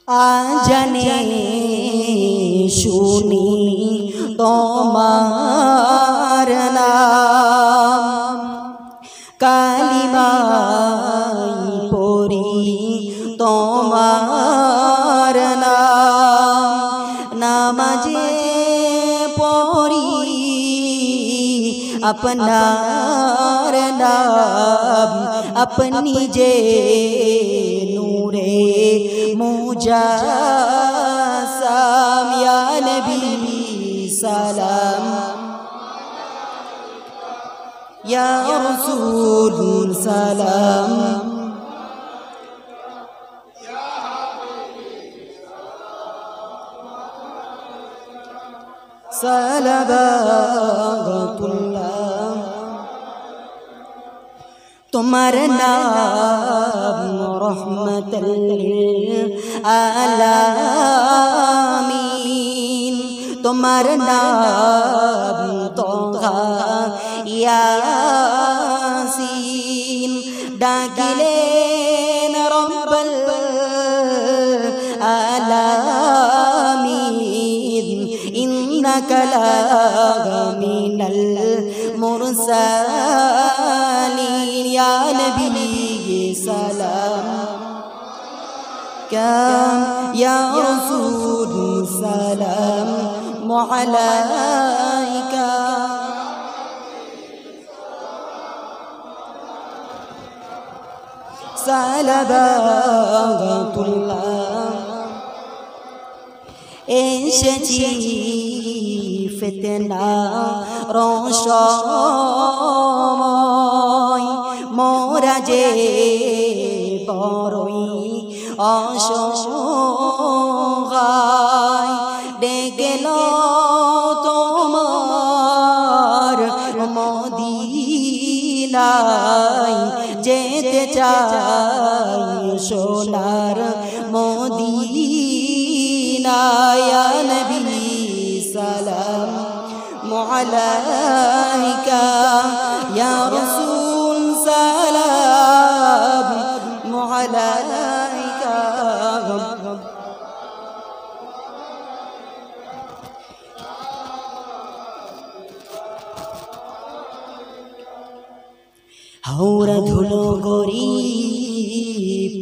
আজানে শুনি তোমার নাম, কালিমাই পড়ি তোমার নাম, নামাজে পড়ি আপনার নাম, अपनी जे नूरे मुजासम या नबी सलाम या रसूल सलाम सलावतुल्लाह। तुम्हार नाम रहमतल लिल आलामीन, तुम्हार नाम तोहा यासीन, डाकिलेन रब्बल आलामीन, इन्नका लमिनल मुरसलीन या नबी सलाम क्या या रसूल सलाम अलैका। सलावतुल्लाह। এসেছি ফিতনা রসময়, মোরা যে বড়ই অসহায়, ডেকে তোমার মদিনায়, যেতে চাই সোনার মদিনা या नबी सलाम अलैका या रसूल सलाम अलैका। হাওড়া ধুলো গড়ি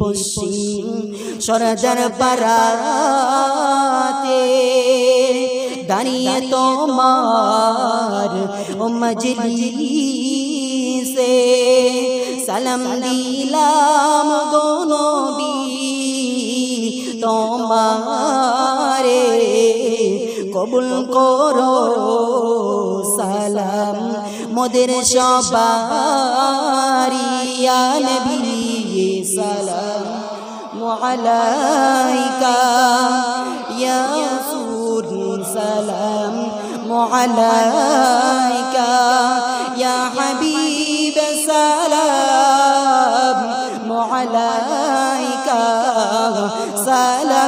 পশ্চিম সরদার পাড়াতে, দাঁড়িয়ে তোমার ও মজলিসে সালাম দিলাম গো নবী তোমারে, কবুল করো সালাম মোদের সবারি ইয়া নবী সালাম अलैका या रसूल सलाम अलैका या हबीब सलाम अलैका। सलावतुल्लाह